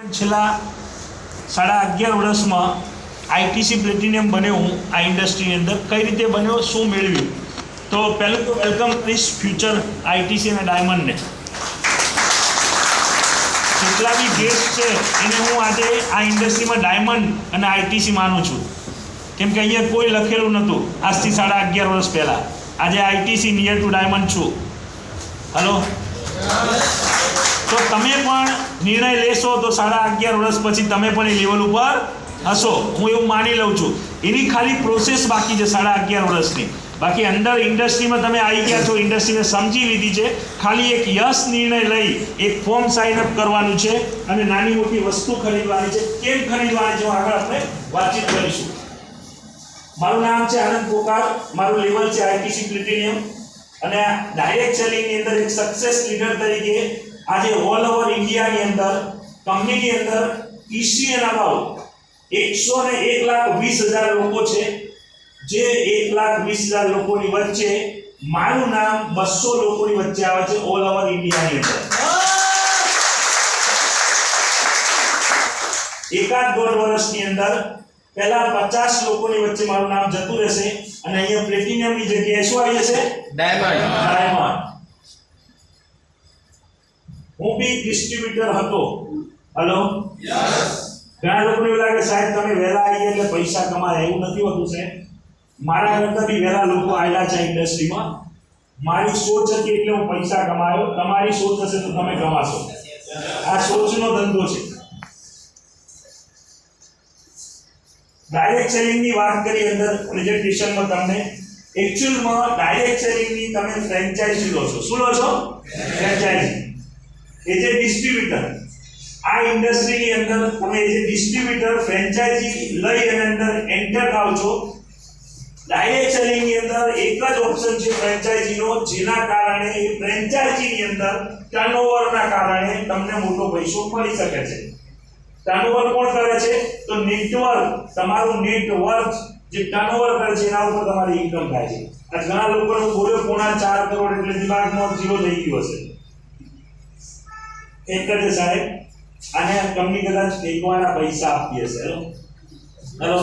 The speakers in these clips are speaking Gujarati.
છેલ્લા 11.5 વર્ષમાં આઈટીસી પ્લેટિનિયમ બન્યો હું આ ઇન્ડસ્ટ્રીની અંદર કઈ રીતે બન્યો શું મેળવ્યું તો પહેલું તો વેલકમ કરીશ ફ્યુચર આઈટીસી અને ડાયમંડને જેટલા બી ગેસ્ટ છે એને હું આજે આ ઇન્ડસ્ટ્રીમાં ડાયમંડ અને આઈટીસી માનું છું કેમ કે અહીંયા કોઈ લખેલું નહોતું આજથી 11.5 વર્ષ પહેલાં આજે આઈટીસી નિયર ટુ ડાયમંડ છું હલો તો તમે પણ નિર્ણય લેશો તો 11.5 વર્ષ પછી તમે પણ એ લેવલ ઉપર હશો હું એવું માની લઉં છું એની ખાલી પ્રોસેસ બાકી છે 11.5 વર્ષની બાકી અંદર ઇન્ડસ્ટ્રીમાં તમે આવી ગયા છો ઇન્ડસ્ટ્રીને સમજી લીધી છે ખાલી એક યસ નિર્ણય લઈ એક ફોર્મ સાઇન અપ કરવાનું છે અને નાની મોટી વસ્તુ ખરીદવાની છે કેમ ખરીદવાની છે આગળ આપણે વાતચીત કરીશું મારું નામ છે આનંદ પોકાર મારું લેવલ છે આઈટીસી પ્લેટિનિયમ અને ડાયરેક્ટ સેલિંગની અંદર એક સક્સેસ લીડર તરીકે આજે ઓલ ઓવર ઇન્ડિયાની અંદર કંપનીની અંદર ઈસી એન્ડ અબાઉટ 101,20,000 લોકો છે જે 1,20,000 લોકોની વચ્ચે મારું નામ 200 લોકોની વચ્ચે આવે છે ઓલ ઓવર ઇન્ડિયાની અંદર એકાદ દોઢ વર્ષની અંદર પહેલા 50 લોકોની વચ્ચે મારું નામ જતું રહેશે અને અહીંયા પ્લેટિનિયમની જગ્યાએ શું આવી જશે ડાયમંડ હું બી ડિસ્ટ્રીબ્યુટર હતો હલો યસ ઘણા લોકોને એવું લાગે સાહેબ તમે વહેલા આવી એટલે પૈસા કમાય એવું નથી હોતું સાહેબ મારા કરતા બી વહેલા લોકો આવ્યા છે ઇન્ડસ્ટ્રીમાં મારી સોચ હતી એટલે હું પૈસા કમાયો તમારી સોચ હશે તો તમે કમાશો આ સોચનો ધંધો છે ડાયરેક્ટ સેલિંગની વાત કરી અંદર પ્રેઝન્ટેશનમાં તમને એક્ચ્યુઅલમાં ડાયરેક્ટ સેલિંગની તમે ફ્રેન્ચાઇઝી લો છો શું લો છો ફ્રેન્ચાઇઝી એઝ એ ડિસ્ટ્રીબ્યુટર આ ઇન્ડસ્ટ્રીની અંદર તમે એઝ એ ડિસ્ટ્રીબ્યુટર ફ્રેન્ચાઇઝી લઈ અને અંદર એન્ટર થાવ છો ડાયરેક્ટ સેલિંગની અંદર એક જ ઓપ્શન છે ફ્રેન્ચાઇઝીનો જેના કારણે એ ફ્રેન્ચાઇઝીની અંદર ટર્નઓવરના કારણે તમને મોટો પૈસો મળી શકે છે ટર્નઓવર કોણ કરે છે તો નેટવર્ક તમારું નેટવર્ક જે ટર્નઓવર કરે છે એના ઉપર તમારી ઇન્કમ થાય છે આ ઘણા લોકોને બોલ્યો 4.5 કરોડ એટલે દિમાગમાં ઝીરો થઈ ગયો હશે એક જ સાહેબ અને કંપની કદાચ ટેકવાના પૈસા આપી હશે હેલો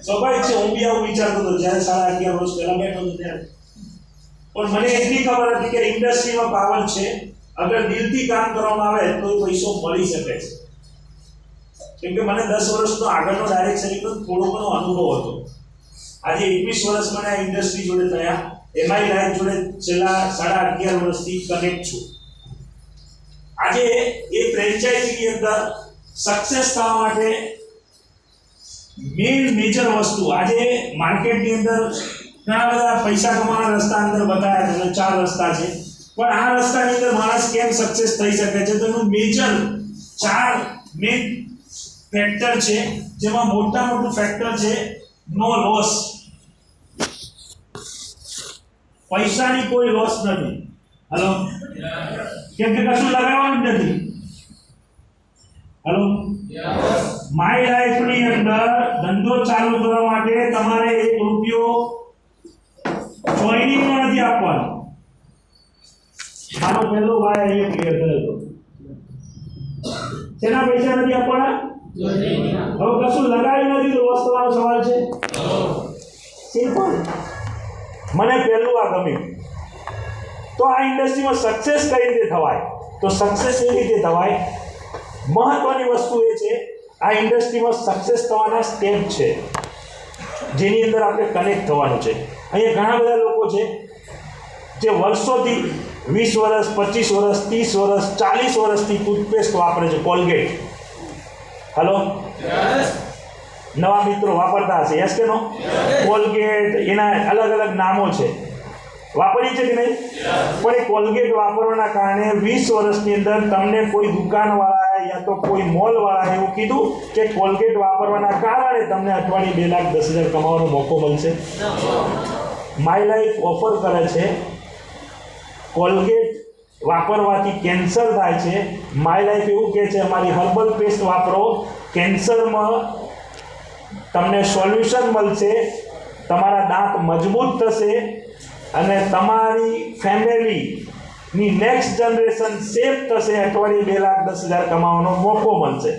સ્વાભાવિક છે હું બી આવું વિચારતો હતો જ્યારે 11.5 વર્ષ પહેલા બેઠો હતો ત્યારે પણ મને એટલી ખબર હતી કે ઇન્ડસ્ટ્રીમાં પાવર છે અગર દિલથી કામ કરવામાં આવે તો પૈસો મળી શકે છે કેમ કે મને 10 વર્ષનો આગળનો ડાયરેક્ટ સેલિંગનો થોડો ઘણો અનુભવ હતો આજે 21 વર્ષ મને આ ઇન્ડસ્ટ્રી જોડે થયા એમઆઈ લાઈફ જોડે છેલ્લા 11.5 વર્ષથી કનેક્ટ છું આજે એ ફ્રેન્ચાઇઝીની અંદર સક્સેસ થવા માટે મેજર વસ્તુ આજે માર્કેટની અંદર ઘણા બધા પૈસા કમાવાના રસ્તા અંદર બતાવ્યા છે 4 રસ્તા છે પણ આ રસ્તાની અંદર માણસ કેમ સક્સેસ થઈ શકે છે તો એનું મેજર 4 મેઇન ફેક્ટર છે જેમાં મોટું ફેક્ટર છે નો લોસ પૈસાની કોઈ લોસ નથી હેલો કેમ કે કશું લગાવવાનું નથી હેલો માય લાઈફની અંદર ધંધો ચાલુ કરવા માટે તમારે 1 રૂપિયો જોઈનિંગ નથી આપવાનો મારો પહેલો ભાઈ અહીંયા ક્લિયર કર્યો તેના પૈસા નથી આપવાના હવે કશું લગાવી નથી તો વસ્તુવાનો સવાલ છે સિમ્પલ મને પહેલું આ ગમ્યું તો આ ઇન્ડસ્ટ્રીમાં સક્સેસ કઈ રીતે થવાય તો સક્સેસ એ રીતે થવાય મહત્વની વસ્તુ એ છે આ ઇન્ડસ્ટ્રીમાં સક્સેસ થવાના સ્ટેપ છે જેની અંદર આપણે કનેક્ટ થવાનું છે અહીંયા ઘણા બધા લોકો છે જે વર્ષોથી 20 વર્ષ 25 વર્ષ 30 વર્ષ 40 વર્ષથી ટૂથપેસ્ટ વાપરે છે કોલગેટ હેલો નવા મિત્રો વાપરતા હશે યસ કે નો કોલગેટ એના અલગ અલગ નામો છે વાપરી છે કે નહીં પણ એ કોલગેટ વાપરવાના કારણે 20 વર્ષની અંદર તમને કોઈ દુકાનવાળા યા તો કોઈ મોલવાળા એવું કીધું કે કોલગેટ વાપરવાના કારણે તમને અઠવાડિયે 2,10,000 કમાવાનો મોકો મળશે માય લાઈફ ઓફર કરે છે કોલગેટ વાપરવાથી કેન્સર થાય છે માય લાઈફ એવું કહે છે અમારી હર્બલ પેસ્ટ વાપરો કેન્સરમાં તમને સોલ્યુશન મળશે તમારા દાંત મજબૂત થશે અને તમારી ફેમિલી ની નેક્સ્ટ જનરેશન સેફ થશે, અઠવાડિયે 2,10,000 કમાવાનો મોકો મળશે.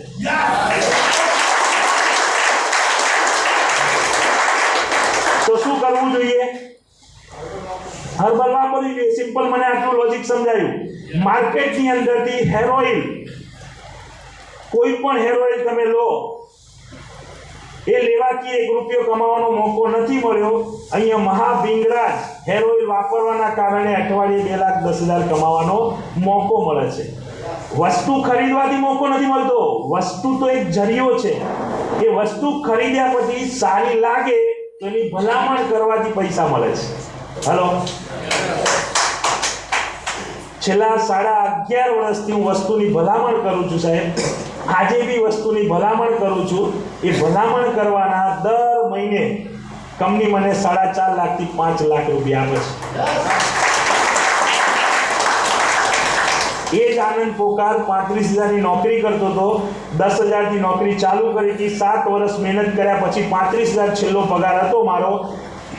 તો શું કરવું જોઈએ? હર્બલ વાપરવી જોઈએ. સિમ્પલ, મને આટલું લોજિક સમજાયું. માર્કેટની અંદરથી હેર ઓઇલ, કોઈ પણ હેર ઓઇલ તમે લો, એ લેવાથી 1 રૂપિયો કમાવાનો મોકો નથી મળ્યો. અહીંયા મહાભિંગરાજ હેર ઓઇલ વાપરવાના કારણે અઠવાડિયે 2,10,000 કમાવાનો મોકો મળે છે. વસ્તુ ખરીદવાથી મોકો નથી મળતો, વસ્તુ તો એક જરિયો છે. એ વસ્તુ ખરીદ્યા પછી સારી લાગે તો એની ભલામણ કરવાથી પૈસા મળે છે. હલો, છેલ્લા 11.5 વર્ષથી હું વસ્તુની ભલામણ કરું છું સાહેબ. આજે બી વસ્તુની ભલામણ કરું છું. એ ભલામણ કરવાના દર મહિને કંપની મને 4.5 લાખથી 5 લાખ રૂપિયા આપે છે. એ જ આનંદ પોકાર 35,000ની નોકરી કરતો હતો, 10,000થી નોકરી ચાલુ કરી હતી. 7 વર્ષ મહેનત કર્યા પછી 35,000 છેલ્લો પગાર હતો મારો.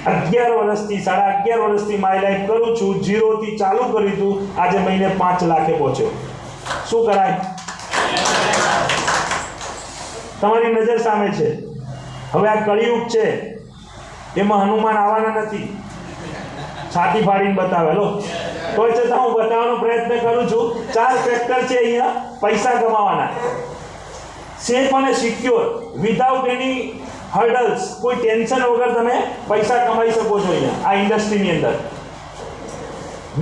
11 વર્ષથી 11.5 વર્ષથી મારી લાઈફ કરું છું. 0 થી ચાલુ કર્યું હતું, આજે મહિને 5 લાખે પહોંચ્યો. શું કરાય? તમારી નજર સામે છે. હવે આ કળિયુગ છે, એમાં હનુમાન આવવાના નથી છાતી ફાડીને બતાવે. લો, તોય છતાં હું બતાવવાનો પ્રયત્ન કરું છું. 4 ફેક્ટર છે અહીંયા પૈસા કમાવાના. સેફ અને સિક્યોર, વિધાઉટ એની હર્ડલ્સ, કોઈ ટેન્શન વગર તમે પૈસા કમાઈ શકો છો અહીંયા આ ઇન્ડસ્ટ્રીની અંદર.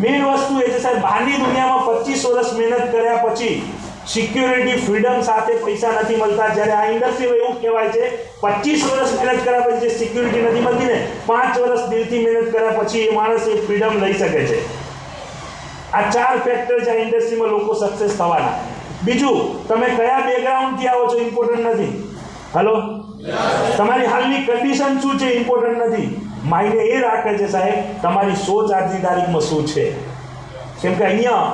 મેઇન વસ્તુ એ છે સાહેબ, બહારની દુનિયામાં 25 વર્ષ મહેનત કર્યા પછી સિક્યોરિટી, ફ્રીડમ સાથે પૈસા નથી મળતા. જ્યારે આ ઇન્ડસ્ટ્રીમાં એવું કહેવાય છે 25 વર્ષ મહેનત કર્યા પછી જે સિક્યોરિટી નથી મળતી ને, 5 વર્ષ દિલથી મહેનત કર્યા પછી એ માણસ એ ફ્રીડમ લઈ શકે છે. આ 4 ફેક્ટર છે આ ઇન્ડસ્ટ્રીમાં લોકો સક્સેસ થવાના. બીજું, તમે કયા બેકગ્રાઉન્ડથી આવો છો ઇમ્પોર્ટન્ટ નથી. હલો, તમારી હાલની કન્ડિશન શું છે ઇમ્પોર્ટન્ટ નથી. માયને એ રાખે છે સાહેબ તમારી સોચ આજની તારીખમાં શું છે. કેમ કે અહીંયા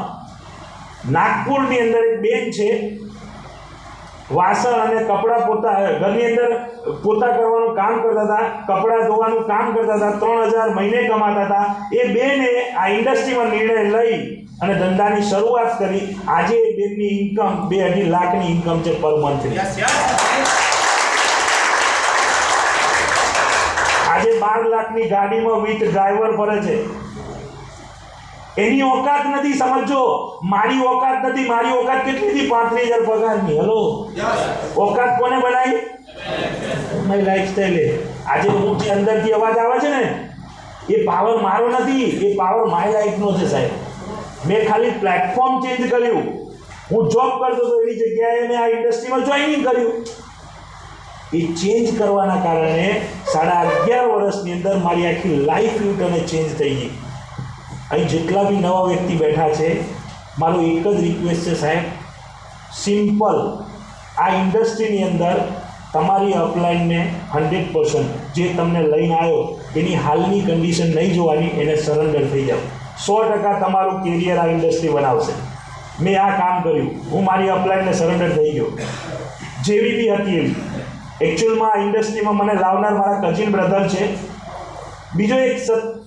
નાગપુરની અંદર એક બેન છે, વાસણ અને કપડાં ઘરની અંદર પોતા કરવાનું કામ કરતા હતા, કપડાં ધોવાનું કામ કરતા હતા, 3,000 મહિને કમાતા હતા. એ બેને આ ઇન્ડસ્ટ્રીમાં નિર્ણય લઈ અને ધંધાની શરૂઆત કરી. આજે એ બેનની ઇન્કમ 2-2.5 લાખની ઇન્કમ છે પર મંથની. આજે 12 લાખની ગાડીમાં વિથ ડ્રાઈવર ફરે છે. એની ઓકાત નથી, સમજો. મારી ઓકાત નથી. મારી ઓકાત કેટલી હતી? 35,000 પગારની. હલો, ઓકાત કોને બનાવી? મારી લાઈફસ્ટાઈલ. આજે હું જે અંદરથી અવાજ આવે છે ને, એ પાવર મારો નથી, એ પાવર માય લાઈફનો છે સાહેબ. મેં ખાલી પ્લેટફોર્મ ચેન્જ કર્યું. હું જોબ કરતો હતો એની જગ્યાએ મેં આ ઇન્ડસ્ટ્રીમાં જોઈનિંગ કર્યું. એ ચેન્જ કરવાના કારણે 11.5 વર્ષની અંદર મારી આખી લાઈફ યુટર્ન ચેન્જ થઈ ગઈ. અહીં જેટલા બી નવા વ્યક્તિ બેઠા છે, મારો એક જ રિક્વેસ્ટ છે સાહેબ, સિમ્પલ, આ ઇન્ડસ્ટ્રીની અંદર તમારી અપલાઇનને 100% જે તમને લઈને આવ્યો એની હાલની કન્ડિશન નહીં જોવાની, એને સરેન્ડર થઈ જાઓ. 100% તમારું કેરિયર આ ઇન્ડસ્ટ્રી બનાવશે. મેં આ કામ કર્યું, હું મારી અપલાઇનને સરેન્ડર થઈ ગયો જેવી બી હતી એવી. એકચ્યુઅલમાં આ ઇન્ડસ્ટ્રીમાં મને લાવનાર મારા કઝિન બ્રધર છે. બીજો એક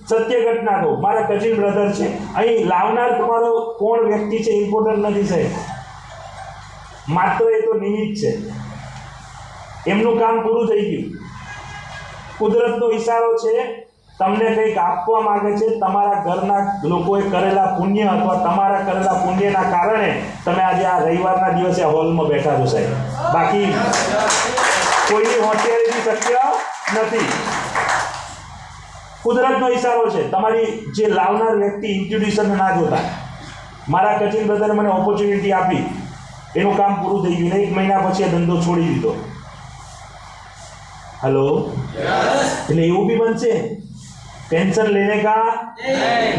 સત્ય ઘટના કહું, મારા કઝિન બ્રધર છે. અહીં લાવનાર તમારો કોણ વ્યક્તિ છે ઇમ્પોર્ટન્ટ નથી સાહેબ, માત્ર એ તો નિમિત્ત છે. એમનું કામ પૂરું થઈ ગયું. કુદરતનો ઇશારો છે, તમને કંઈક આપવા માંગે છે. તમારા ઘરના લોકોએ કરેલા પુણ્ય અથવા તમારા કરેલા પુણ્યના કારણે તમે આજે આ રવિવારના દિવસે હોલમાં બેઠા છો સાહેબ. બાકી કોઈની હોશિયારીથી શક્ય નથી. કુદરતનો ઇશારો છે. તમારી જે લાવનાર વ્યક્તિ ઇન્ટ્યુડિશન ના જોતા. મારા કચિન બ્રધરે મને ઓપોર્ચ્યુનિટી આપી, એનું કામ પૂરું થઈ ગયું. 1 મહિના પછી આ ધંધો છોડી દીધો. હલો, એટલે એવું બી બનશે, ટેન્શન લેને કા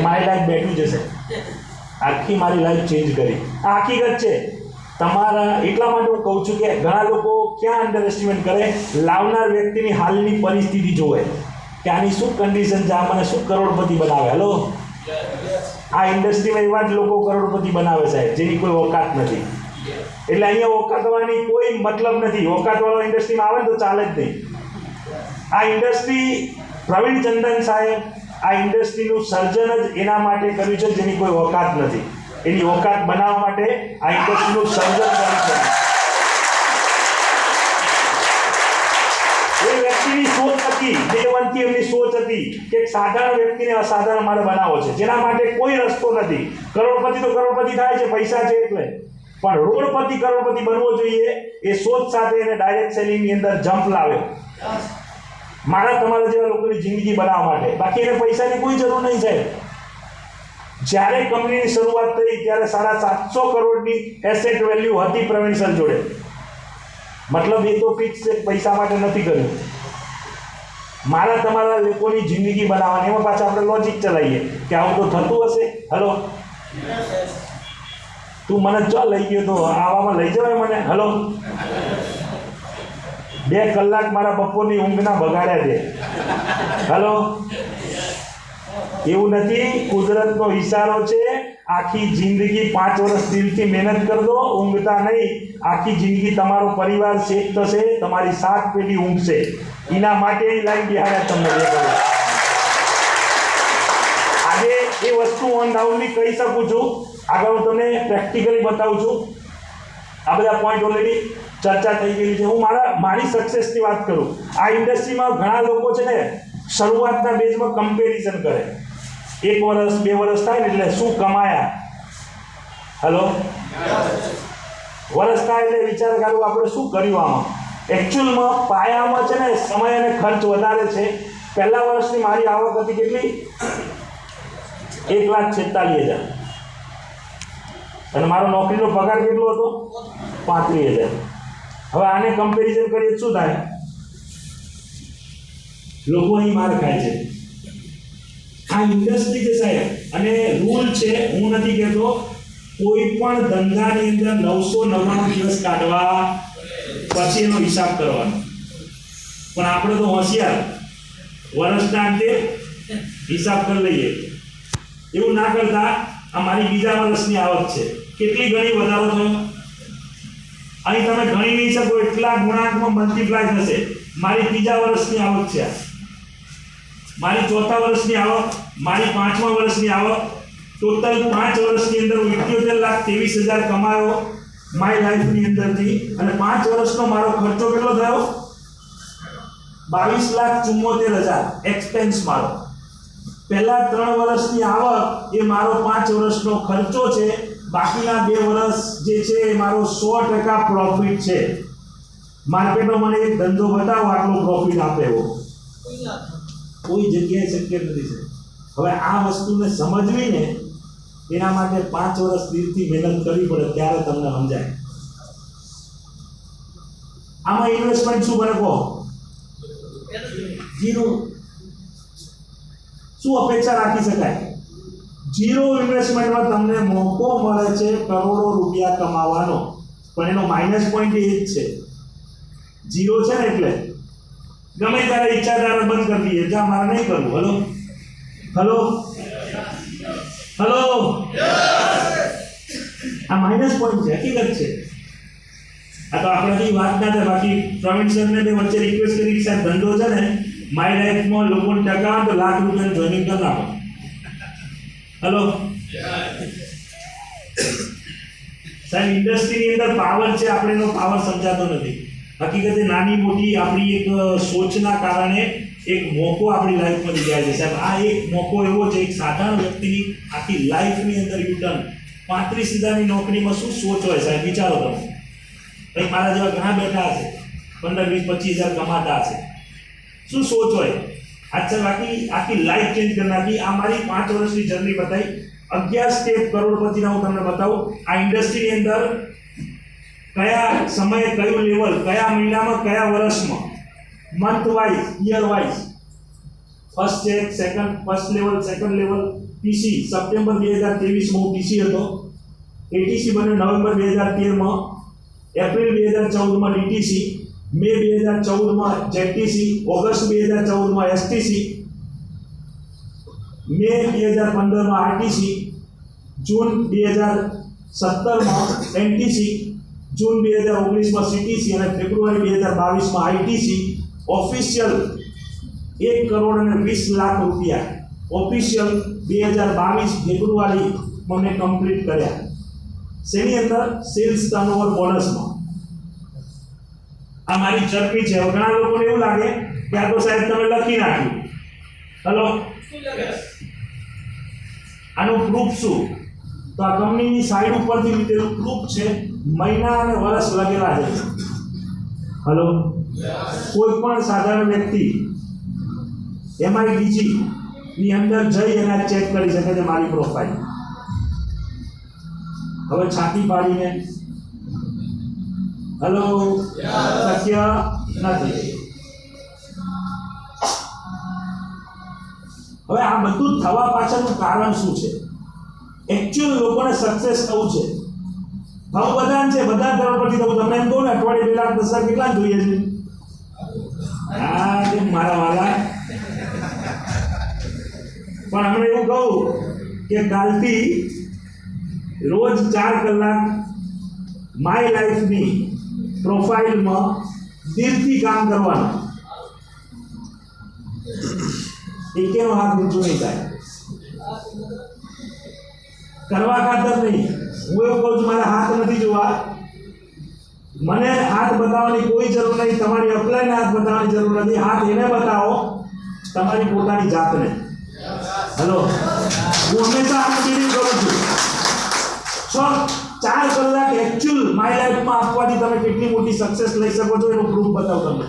મારી લાઈફ બેઠું જશે. આખી મારી લાઈફ ચેન્જ કરી. આ હકીકત છે. તમારા એટલા માટે હું કહું છું કે ઘણા લોકો ક્યાં અંડર એસ્ટિમેટ કરે, લાવનાર વ્યક્તિની હાલની પરિસ્થિતિ જોવે કે આની શું કન્ડિશન છે, આ મને શું કરોડપતિ બનાવે. હલો, આ ઇન્ડસ્ટ્રીમાં એવા જ લોકો કરોડપતિ બનાવે સાહેબ જેની કોઈ ઓકાત નથી. એટલે અહીંયા ઓકાતવાની કોઈ મતલબ નથી. ઓકાતવાળો ઇન્ડસ્ટ્રીમાં આવે ને તો ચાલે જ નહીં. આ ઇન્ડસ્ટ્રી પ્રવીણ ચંદન સાહેબ, આ ઇન્ડસ્ટ્રીનું સર્જન જ એના માટે કર્યું છે જેની કોઈ ઓકાત નથી. એની ઓકાત બનાવવા માટે આ ઇન્ડસ્ટ્રીનું સર્જન કર્યું છે. એ વ્યક્તિની સોચ હતી, દેવંતી એમની સોચ હતી કે એક સાધારણ વ્યક્તિને અસાધારણ મારે બનાવવો છે, જેના માટે કોઈ રસ્તો નથી. કરોડપતિ તો કરોડપતિ થાય છે, પૈસા છે એટલે, પણ રોડપતિ કરોડપતિ બનવો જોઈએ એ સોચ સાથે એને ડાયરેક્ટ સેલિંગની અંદર જમ્પ લાવ્યો. મારા તમારા જેવા લોકોની જિંદગી બનાવવા માટે. બાકી એને પૈસાની કોઈ જરૂર નહીં સાહેબ. જ્યારે કંપનીની શરૂઆત થઈ ત્યારે 750 કરોડની એસેટ વેલ્યુ હતી પ્રવીણ સર જોડે. મતલબ એ તો ફિક્સ પૈસા માટે નથી કર્યું. મારા તમારા લોકોની જિંદગી બનાવવાની. એમાં પાછા આપણે લોજિક ચલાવીએ કે આવું તો થતું હશે. હલો, તું મને ચો લઈ ગયો તો આવામાં લઈ જવાય મને? હલો, 2 કલાક મારા બપોરની ઊંઘના બગાડ્યા છે. હલો, એવું નથી, કુદરતનો ઈશારો છે. આખી જિંદગી 5 વર્ષ દિલથી મહેનત કરી દો, ઊંઘતા નહીં. આખી જિંદગી તમારો પરિવાર સેફ થશે, તમારી 7 પેઢી ઊંઘશે. એના માટે લાઈન બિહાડ્યા તમને. આજે એ વસ્તુ ઓન ડાઉનલી કહી શકું છું. આગળ હું તમને પ્રેક્ટિકલી બતાવું છું. આ બધા પોઈન્ટ ઓલરેડી ચર્ચા થઈ ગઈ છે. હું મારી સક્સેસની વાત કરું. આ ઇન્ડસ્ટ્રીમાં ઘણા લોકો છે ને શરૂઆતના બેઝમાં કમ્પેરિઝન કરે. 1 વર્ષ 2 વર્ષ થાય ને એટલે શું કમાયા. હલો, વર્ષ થાય એટલે વિચાર કરું આપણે શું કર્યું આમાં. એકચ્યુઅલમાં પાયામાં છે ને સમય અને ખર્ચ વધારે છે. પહેલા વર્ષની મારી આવક હતી કેટલી? 1,46,000. અને મારો નોકરીનો પગાર કેટલો હતો? 35,000. હવે આને કમ્પેરિઝન કરીએ શું થાય? લોકો અહીં માર ખાય છે. આ ઇન્ડસ્ટ્રી છે સાહેબ, અને રૂલ છે, હું નથી કહેતો કોઈ પણ ધંધાની અંદર 999 દિવસ કાઢવા, પછી એનો હિસાબ કરવાનો. પણ આપણે તો હોશિયાર, વર્ષના અંતે હિસાબ કરી લઈએ. એવું ના કરતા આ મારી બીજા વર્ષની આવક છે, કેટલી ગણી વધારો થયો? અહીં તમે ગણી નહીં શકો એટલા ગુણાંકમાં મલ્ટીપ્લાય થશે. મારી ત્રીજા વર્ષની આવક છે, મારી ચોથા વર્ષની આવક, મારી 5મા વર્ષની આવક. ટોટલ 5 વર્ષની અંદર 78,23,000 કમાયો માય લાઈફની અંદરથી. અને 5 વર્ષનો મારો ખર્ચો કેટલો થયો? 22,74,000 એક્સપેન્સ મારો. પહેલા 3 વર્ષની આવક એ મારો 5 વર્ષનો ખર્ચો છે. બાકીના 2 વર્ષ જે છે એ મારો 100% પ્રોફિટ છે. માર્કેટમાં મને એક ધંધો બતાવો આટલો પ્રોફિટ આપે એવો કોઈ જગ્યાએ શક્ય નથી છે. હવે આ વસ્તુને સમજવી ને એના માટે 5 વર્ષ દિલથી મહેનત કરવી પડે, ત્યારે તમને સમજાય. આમાં ઇન્વેસ્ટમેન્ટ શું બને કહો? જીરો. શું અપેક્ષા રાખી શકાય? જીરો ઇન્વેસ્ટમેન્ટમાં તમને મોકો મળે છે કરોડો રૂપિયા કમાવાનો. પણ એનો માઇનસ પોઈન્ટ એ જ છે, જીરો છે ને એટલે ગમે ત્યારે ઈચ્છાધારા બંધ કરી દઈએ, જ્યાં મારે નહીં કરવું. હલો હલો હલો, આ માઇનસ પોઈન્ટ છે, હકીકત છે. આ તો આપણાથી વાત ના થાય. બાકી પ્રવીણ સરને બે વચ્ચે રિક્વેસ્ટ કરી કે સાહેબ ધંધો છે ને માય લાઈફમાં લોકોને ટકાવે તો ₹1,00,000 જોઈનિંગ કરી નાખો. હલો સાહેબ, ઇન્ડસ્ટ્રીની અંદર પાવર છે, આપણે એનો પાવર સમજાતો નથી. હકીકતે નાની મોટી આપણી એક સોચના કારણે એક મોકો આપણી લાઈફમાં જાય છે સાહેબ. આ એક મોકો એવો છે, એક સાધારણ વ્યક્તિની આખી લાઈફની અંદર યુટર્ન. 35,000ની નોકરીમાં શું સોચ હોય સાહેબ? વિચારો તમે. કંઈક મારા જેવા ઘણા બેઠા હશે, 15, 20, 25,000 કમાતા હશે. શું સોચ હોય? અચ્છા, બાકી આખી લાઈફ ચેન્જ કરી નાખી. આ મારી 5 વર્ષની જર્ની બતાવી. 11 સ્ટેપ કરોડપતિના હું તમને બતાવું. આ ઇન્ડસ્ટ્રીની અંદર કયા સમયે કયું લેવલ, કયા મહિનામાં, કયા વર્ષમાં, month wise, year wise. First check, first level, second level, TC. September 2023માં હું ટીસી હતો. એટીસી બન્યો નવેમ્બર 2013માં. એપ્રિલ 2014માં ડીટીસી. મે 2014માં જેટીસી. ઓગસ્ટ 2014માં એસટીસી. મે 2015માં આરટીસી. જૂન 2017માં એનટીસી. જૂન 2019માં સીટીસી અને ફેબ્રુઆરી 2022માં આઈટીસી. ઓફિશિયલ 1,20,00,000 રૂપિયા ઓફિશિયલ 2022 ફેબ્રુઆરી મેં કમ્પ્લીટ કર્યા. શેની અંદર? સેલ્સ ટર્નઓવર બોનસમાં. આ મારી ચરપી છે. હવે ઘણા લોકોને એવું લાગે કે આ તો સાહેબ તમે લખી નાખ્યું. હલો, આનું પ્રૂફ શું? તો આ કંપનીની સાઈડ ઉપરથી લીધેલું પ્રૂફ છે. મહિના અને વર્ષ લગેલા છે. હલો, કોઈ પણ સાધારણ વ્યક્તિ MIDG ની અંદર જઈ અને ચેક કરી શકે છે મારી પ્રોફાઇલ. હવે છાતી પાડીને હલો શક્ય નથી. હવે આ બધું થવા પાછળનું કારણ શું છે? એકચ્યુઅલ લોકોને સક્સેસ થવું છે. થવું બધા છે, બધા કરોડપતિ થવું. તમને એમ કહું ને અઠવાડિયે 2 લાખ 10 લાખ કેટલા જોઈએ છે? હા, મારા વાલા. પણ હમણાં એવું કહું કે કાલથી રોજ 4 કલાક માય લાઈફની પ્રોફાઇલમાં દિલથી કામ કરવાનું. એકેનો હાથ ઊંચો નહીં થાય. કરવા ખાતર નહીં. હું એવું કહું છું મારા હાથ નથી જોવા. મને હાથ બતાવવાની કોઈ જરૂર નહીં. તમારી અપ્લાયને હાથ બતાવવાની જરૂર નથી. હાથ એને બતાવો તમારી પોતાની જાતને. હલો, હું હંમેશા આ બિલીવ કરું છું. 4 કલાક એકચ્યુઅલ માય લાઈફમાં આપવાથી તમે કેટલી મોટી સક્સેસ લઈ શકો છો એનો પ્રૂફ બતાવું તમને.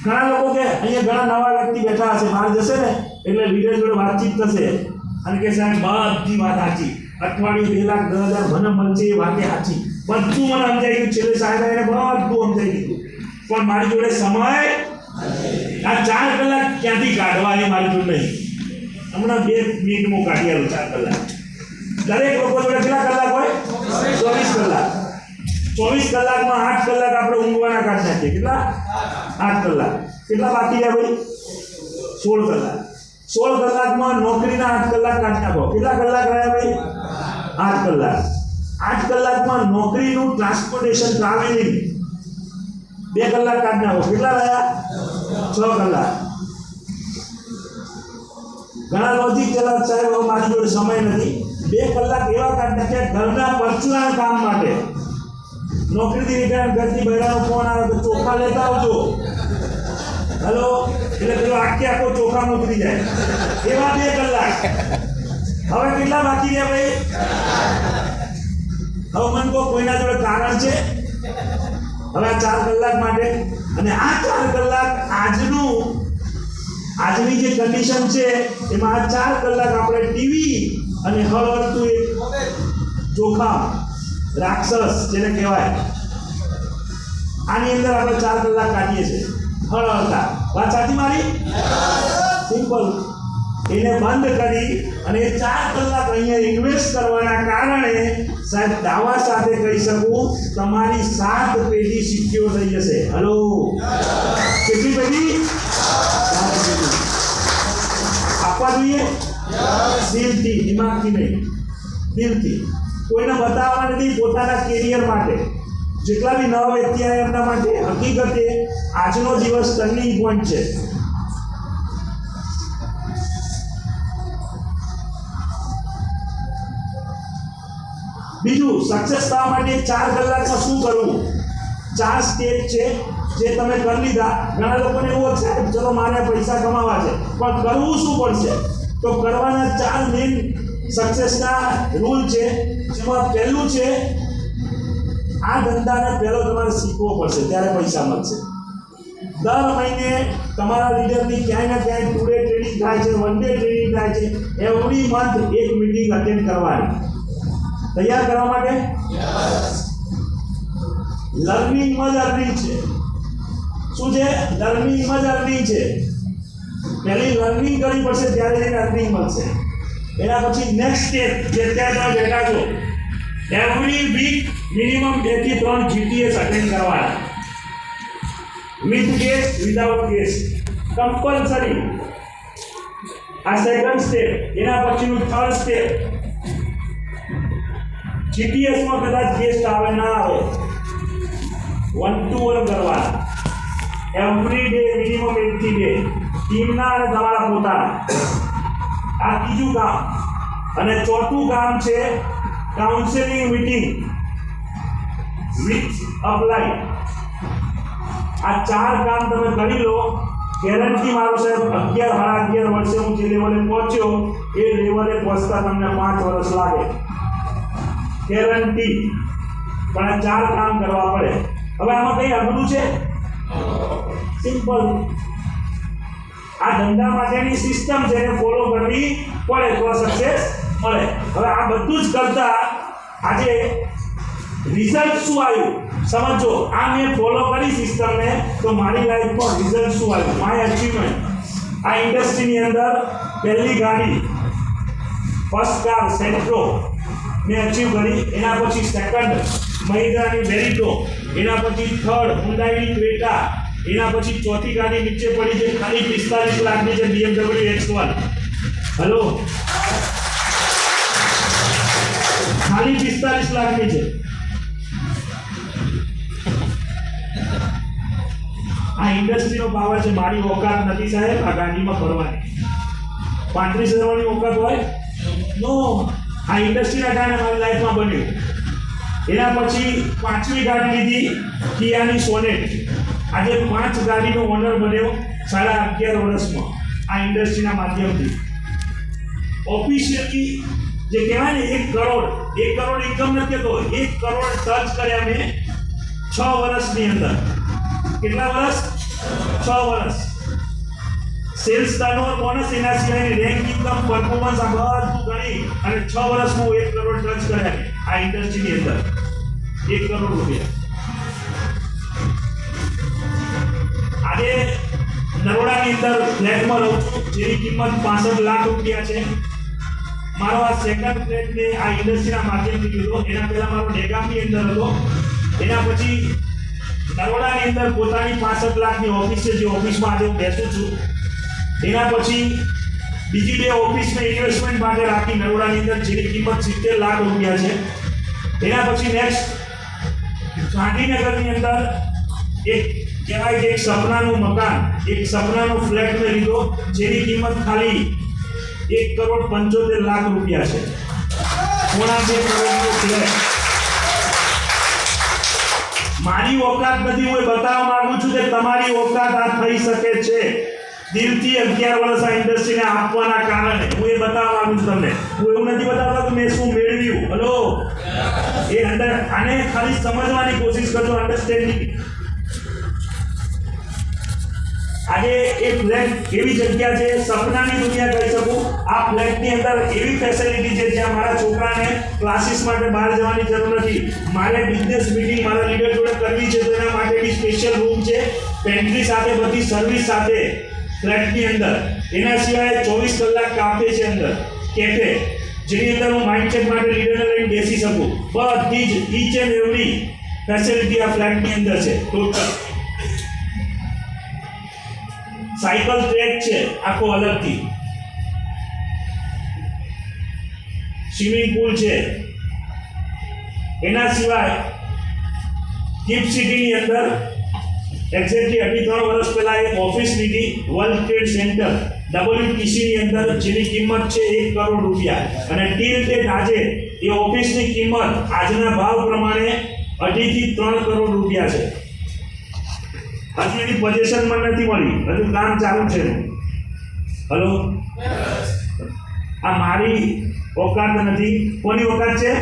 ઘણા લોકો કે અહીંયા ઘણા નવા વ્યક્તિ બેઠા હશે, બહાર જશે ને એટલે લીડર જોડે વાતચીત થશે અને કે સાહેબ બધી વાત સાચી, અઠવાડિયે 2 લાખ 10,000 મને મળશે એ વાતે સાચી, બધું મને સમજાઈ ગયું. છેલ્લે સાહેબ એને બધું સમજાઈ દીધું. પણ મારી જોડે સમય આ 4 કલાક ક્યાંથી કાઢવાની મારી જોડે નહીં. હમણાં 2 મિનિટમાં કાઢી આવું 4 કલાક. દરેક લોકો જોડે કેટલા કલાક હોય? 24 કલાક. 24 કલાકમાં 8 કલાક આપણે ઊંઘવાના કાઢી નાખીએ. કેટલા? 8 કલાક. કેટલા બાકી રહ્યા ભાઈ? 16 કલાક. 16 કલાકમાં નોકરીના 8 કલાક કાઢી નાખો. કેટલા કલાક રહ્યા ભાઈ? 8 કલાક. 8 કલાકમાં નોકરીનું ટ્રાન્સપોર્ટેશન ટ્રાવેલિંગ 2 કલાક કાઢી નાખો. કેટલા રહ્યા? 6 કલાક. ઘણા લોજિક ચલાવ સાહેબ મારી જોડે સમય નથી. 2 કલાક એવા કાઢી નાખ્યા ઘરના પરચુના કામ માટે. નોકરીથી રિટાયર ઘરથી બહેરાનો ફોન આવે તો ચોખા લેતા આવજો. હલો, એટલે પેલો આખો ચોખા ઉતરી જાય એવા 2 કલાક. હવે કેટલા બાકી રહ્યા ભાઈ? હવે મને કહો કોઈના જોડે કારણ છે? હવે આ 4 કલાક માટે અને આ 4 કલાક આજની જે કન્ડિશન છે એમાં આ 4 કલાક આપણે ટીવી અને હળવળતું એક જોખમ રાક્ષસ જેને કહેવાય આની અંદર આપણે 4 કલાક કાઢીએ છીએ હળવળતા. વાત સાચી મારી? સિમ્પલ. એને બંધ કરી અને 4 કલાક અહીંયા ઇન્વેસ્ટ કરવાના કારણે સાહેબ દાવા સાથે કહી શકું તમારી 7 પેઢી સિક્યોર થઈ જશે. હલો, કેટલી પેઢી? 7 પેઢી. આપવા જોઈએ દિલથી, દિમાગથી નહીં, દિલથી. કોઈને બતાવવા નથી, પોતાના કેરિયર માટે. જેટલા બી નવા વ્યક્તિ આવે એમના માટે હકીકતે આજનો દિવસ ટર્નિંગ પોઈન્ટ છે. બીજું, સક્સેસ થવા માટે 4 કલાકમાં શું કરવું? 4 સ્ટેપ છે જે તમે કરી લીધા. ઘણા લોકોને એવું છે કે ચલો મારે પૈસા કમાવા છે, પણ કરવું શું પડશે? તો કરવાના 4 મેઇન સક્સેસના રૂલ છે. જેમાં પહેલું છે આ ધંધાને પહેલો તમારે શીખવો પડશે, ત્યારે પૈસા મળશે. દર મહિને તમારા લીડરની ક્યાંય ને ક્યાંય 2 ડે ટ્રેનિંગ થાય છે, 1 ડે ટ્રેનિંગ થાય છે. એવરી મંથ એક મીટિંગ અટેન્ડ કરવાની. તૈયાર કરવા માટે લર્નિંગમાં જ અર્નિંગ છે. શું છે? લર્નિંગમાં જ અર્નિંગ છે. પહેલી લર્નિંગ કરવી પડશે ત્યારે એને અર્નિંગ મળશે. એના પછી નેક્સ્ટ સ્ટેપ જે અત્યારે તમે બેઠા છો, એવરી વીક મિનિમમ 2 થી 3 GTS અટેન્ડ કરવાના. With case, without case, compulsory. આ સેકન્ડ સ્ટેપ. એના પછીનું થર્ડ સ્ટેપ. GTSમાં કદાચ ગેસ્ટ આવે ના આવે, 1 to 1 કરવાના. એવરી ડે મિનિમમ 1 થી 2 ટીમના અને તમારા પોતાના. આ ત્રીજું કામ. અને ચોથું કામ છે કાઉન્સેલિંગ મીટિંગ વિથ અપ્લાય. આ 4 કામ તમે કરી લો, ગેરંટી મારો સાહેબ 11 વર્ષે હું જે લેવલે પહોંચ્યો એ લેવલે પહોંચતા તમને 5 વર્ષ લાગે, ગેરંટી. પણ આ 4 કામ કરવા પડે. હવે આમાં કઈ અઘરું છે? સિમ્પલ. આ ધંધા માટેની સિસ્ટમ છે, એને ફોલો કરવી પડે તો સક્સેસ મળે. હવે આ બધું જ કરતા આજે રિઝલ્ટ શું આવ્યું સમજો. આ મેં ફોલો કરી સિસ્ટમને તો મારી લાઈફમાં રિઝલ્ટ શું આવ્યું, માય અચીવમેન્ટ. આ ઇન્ડસ્ટ્રીની અંદર પહેલી ગાડી ફર્સ્ટ કાર સેન્ટ્રો મેં અચીવ કરી. એના પછી સેકન્ડ મહિન્દ્રાની બેરિટો, એના પછી થર્ડ હુન્ડાઈની ક્રેટા, એના પછી ચોથી ગાડી નીચે પડી છે ખાલી 45 લાખની છે BMW X1. હેલો, ખાલી 45 લાખની છે. આ ઇન્ડસ્ટ્રીનો પાવર છે. મારી ઓકાત નથી સાહેબ આ ગાડીમાં ફરવાની. 35,000 ની ઓકાત હોય નો. આ ઇન્ડસ્ટ્રીના કારણે મારી લાઈફમાં બન્યું. એના પછી 5મી ગાડી લીધી કિયાની સોનેટ. આજે 5 ગાડીનો ઓનર બન્યો 11.5 વર્ષમાં આ ઇન્ડસ્ટ્રીના માધ્યમથી. ઓફિશિયલી જે કહેવાય ને 1 કરોડ ઇન્કમ નથી કહેતો, 1 કરોડ ટચ કર્યા મેં 6 વર્ષની અંદર. કેટલા વર્ષ? 6 વર્ષ. સેલ્સ ટર્નઓવર બોનસ એના સિવાયની રેન્ક ઇન્કમ પરફોર્મન્સ આ બધું ગણી અને 6 વર્ષમાં 1 કરોડ ટચ કર્યા આ ઇન્ડસ્ટ્રીની અંદર. 1 કરોડ રૂપિયા. આજે નરોડાની અંદર ફ્લેટમાં રહું છું જેની કિંમત 65 લાખ રૂપિયા છે. મારો આ સેકન્ડ ફ્લેટ મેં આ ઇન્ડસ્ટ્રીના માધ્યમથી લીધો. એના પહેલા મારો ડેગામની અંદર હતો. એના પછી નરોડાની અંદર પોતાની 65 લાખની ઓફિસ છે, જે ઓફિસમાં આજે હું બેસું છું. એના પછી બીજી 2 ઓફિસ મેં ઇન્વેસ્ટમેન્ટ માટે રાખી નરોડાની અંદર, જેની કિંમત 70 લાખ રૂપિયા છે. એના પછી નેક્સ્ટ ગાંધીનગરની અંદર એક કહેવાય કે એક સપનાનું મકાન, એક સપનાનો ફ્લેટ મેં લીધો, જેની કિંમત ખાલી 1,75 લાખ રૂપિયા છે. 2.5 કરોડનો ફ્લેટ. મારી ઓકાત નથી, હું બતાવવા માંગુ છું કે તમારી ઓકાત આ થઈ શકે છે. દિલથી 11 વર્ષ આ ઇન્ડસ્ટ્રીને આપવાના કારણે હું એ બતાવવા માંગુ છું તમને. હું એવું નથી બતાવતો કે મેં શું મેળવ્યું. હલો, એ અંદર આને ખાલી સમજવાની કોશિશ કરજો, અન્ડરસ્ટેન્ડિંગ. આજે એ ફ્લેટ એવી જગ્યા છે, સપનાની દુનિયા કહી શકું. આ ફ્લેટની અંદર એવી ફેસિલિટી છે જ્યાં મારા છોકરાને ક્લાસીસ માટે બહાર જવાની જરૂર નથી. મારે બિઝનેસ મીટિંગ મારા લીડર જોડે કરવી છે તો એના માટે બી સ્પેશિયલ રૂમ છે, પેન્ટ્રી સાથે બધી સર્વિસ સાથે ફ્લેટની અંદર. એના સિવાય 24 કલાક કાફે છે અંદર, કેફે, જેની અંદર હું માઇન્ડસેટ માટે લીડરને લઈને બેસી શકું. બધી જ ઈચ એન્ડ એવરી ફેસિલિટી આ ફ્લેટની અંદર છે ટોટલ. સાયકલ ટ્રેક છે આખો અલગથી, સ્વિમિંગ પુલ છે. એના સિવાય ગિફ્ટ સિટીની અંદર એક્ઝેક્ટલી 3 વર્ષ પહેલા એક ઓફિસ લીધી વર્લ્ડ ટ્રેડ સેન્ટર WTCની અંદર, જેની કિંમત છે 1 કરોડ રૂપિયા. અને ટીલ ડેટ આજે એ ઓફિસની કિંમત આજના ભાવ પ્રમાણે 2.5 થી 3 કરોડ રૂપિયા છે. હજુ એની પોઝિશનમાં નથી મળી, હજુ કામ ચાલુ છે. હલો, આ મારી ઓકાત નથી. કોની ઓકાત છે?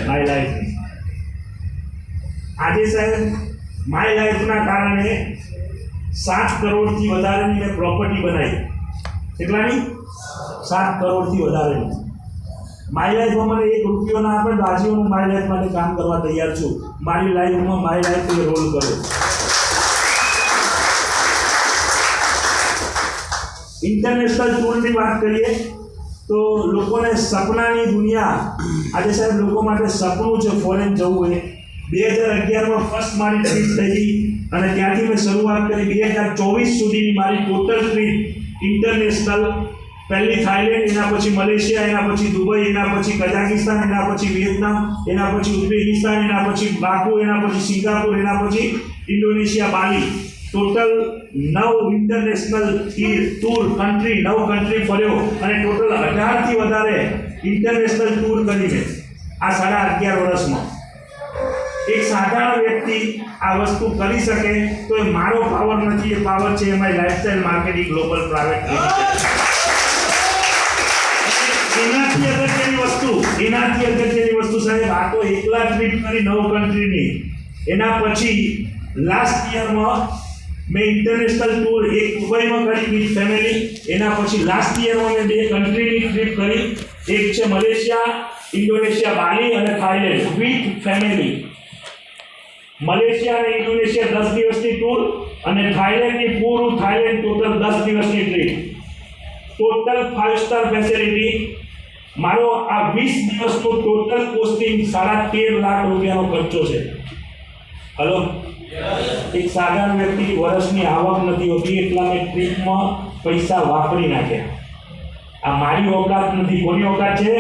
My life. આજે સાહેબ માય લાઈફના કારણે 7 કરોડથી વધારેની મેં પ્રોપર્ટી બનાવી. કેટલાની? 7 કરોડથી વધારેની. માય લાઈફમાં મને 1 રૂપિયો ના આપે તો આજે હું માય લાઈફ માટે કામ કરવા તૈયાર છું. મારી લાઈફમાં માય લાઈફ રોલ કરો. ઇન્ટરનેશનલ ટૂરની વાત કરીએ તો લોકોને સપનાની દુનિયા. આજે સાહેબ લોકો માટે સપનું છે ફોરેન જવું. એ 2011માં ફર્સ્ટ મારી ટ્રીપ થઈ અને ત્યાંથી મેં શરૂઆત કરી. 2024 સુધીની મારી ટોટલ ટ્રીપ ઇન્ટરનેશનલ. પહેલી થાઈલેન્ડ, એના પછી મલેશિયા, એના પછી દુબઈ, એના પછી કઝાકિસ્તાન, એના પછી વિયેતનામ, એના પછી ઉઝબેકિસ્તાન, એના પછી બાકુ, એના પછી સિંગાપુર, એના પછી Indonesia, Bali. Total 9 international tour country 9 country ફર્યો અને ટોટલ 18 થી વધારે ઇન્ટરનેશનલ ટૂર કરી મેં આ 11.5 વર્ષમાં. એક સાધારણ વ્યક્તિ આ વસ્તુ કરી શકે તો એ મારો પાવર નથી, એ પાવર છે એમાં lifestyle marketing global private limited. એનાથી અગત્યની વસ્તુ સાહેબ, આ તો એકલા ટ્રીપ કરી 9 કન્ટ્રીની. એના પછી લાસ્ટ યરમાં મેં ઇન્ટરનેશનલ ટૂર એક દુબઈમાં કરી વિથ ફેમિલી. એના પછી લાસ્ટ યરમાં મેં 2 કન્ટ્રીની ટ્રીપ કરી. એક છે મલેશિયા, ઇન્ડોનેશિયા, બાલી અને થાઈલેન્ડ વિથ ફેમિલી. મલેશિયા અને ઇન્ડોનેશિયા 10 દિવસની ટૂર અને થાઈલેન્ડની પૂરું થાઈલેન્ડ ટોટલ 10 દિવસની ટ્રીપ. Total 5 star facility. મારો આ 20 દિવસનો ટોટલ કોસ્ટિંગ 13.5 લાખ રૂપિયાનો ખર્ચો છે. હલો, એક સાધારણ વ્યક્તિ વર્ષની આવક નથી હોતી એટલા મેં ટ્રીપમાં પૈસા વાપરી નાખ્યા. આ મારી ઓકાત નથી. કોની ઓકાત છે?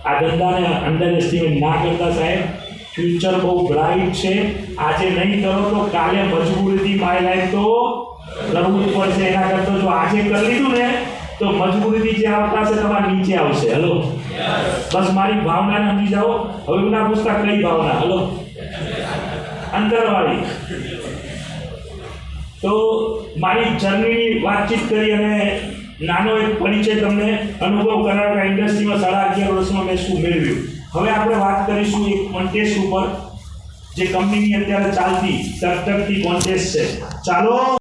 આ ધંધાને અંડર એસ્ટિમેટ ના કરતા સાહેબ. ફ્યુચર બહુ બ્રાઇટ છે. આજે નહીં કરો તો કાલે મજબૂરીથી માય લાઈફ તો કરવું જ પડશે. એના કરતાં જો આજે કરી લીધું ને તો મજબૂરીથી જે આવતા છે તમારા નીચે આવશે. હલો, બસ મારી ભાવનાને સમજી જાઓ. હવે ના પૂછતા કઈ ભાવના? હલો, અંદરવાળી. તો મારી જર્નીની વાતચીત કરી અને નાનો એક પરિચય તમને અનુભવ કરાવ્યો કે ઇન્ડસ્ટ્રીમાં 11.5 વર્ષમાં મેં શું મેળવ્યું. હવે આપણે વાત કરીશું એક કોન્ટેસ્ટ ઉપર જે કંપનીની અત્યારે ચાલતી ટકટકતી કોન્ટેસ્ટ છે. ચાલો.